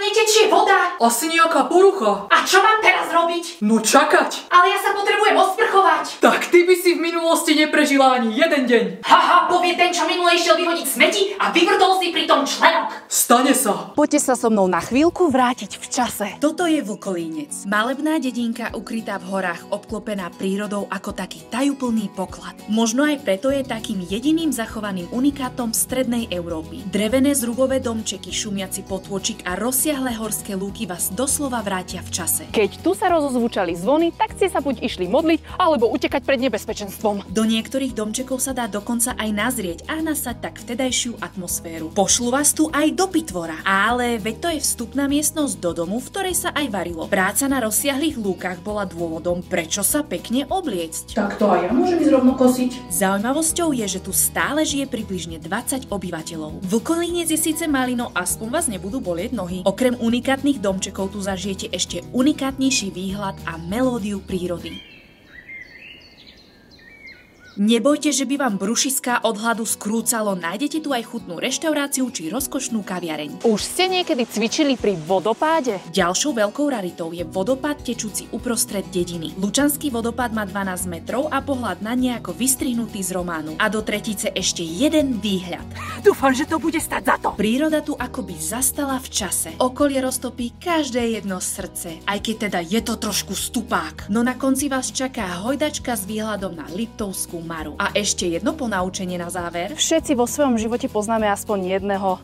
netečie voda? Asi nejaká porucha. A čo mám teraz robiť? No čakať. Ale ja sa potrebujem osprchovať. Tak ty by si v minulosti neprežila ani jeden deň. Haha, povie ten, čo minule išiel vyhodiť smeti a vyvrtol si pritom členok. Stane sa. Poďte sa so mnou na chvíľku vrátiť v čase. Toto je Vlkolínec. Malebná dedinka ukrytá v horách, obklopená prírodou ako taký tajúplný poklad. Možno aj preto je takým jediným zachovaným unikátom strednej Európy. Drevené zrubové domčeky, šumiaci potôčik a rozsiahle horské lúky vás doslova vrátia v čase. Keď tu sa rozozvučali zvony, tak ste sa buď išli modliť, alebo utekať pred nebezpečenstvom. Do niektorých domčekov sa dá dokonca aj nazrieť a nasať tak vtedajšiu atmosféru. Pošlu vás tu aj do pitvora. Ale veď to je vstupná miestnosť do domu, v ktorej sa aj varilo. Práca na rozsiahlých lúkach bola dôvodom, prečo sa pekne obliecť. Tak to aj ja môžem ísť rovno kosiť. Zaujímavosťou je, že tu stále žije približne 20 obyvateľov. Vlkolínec je síce malý, no aspoň vás nebudú bolieť nohy. Okrem unikátnych domčekov tu zažijete ešte unikátnejší výhľad a melódiu prírody. Nebojte, že by vám brušiská od hladu skrúcalo, nájdete tu aj chutnú reštauráciu či rozkošnú kaviareň. Už ste niekedy cvičili pri vodopáde? Ďalšou veľkou raritou je vodopád tečúci uprostred dediny. Lučanský vodopád má 12 metrov a pohľad na nejako vystrihnutý z románu. A do tretice ešte jeden výhľad. Dúfam, že to bude stať za to. Príroda tu akoby zastala v čase. Okolie roztopí každé jedno srdce, aj keď teda je to trošku stupák. No na konci vás čaká hojdačka s výhľadom na Liptovskú Maru. A ešte jedno ponaučenie na záver. Všetci vo svojom živote poznáme aspoň jedného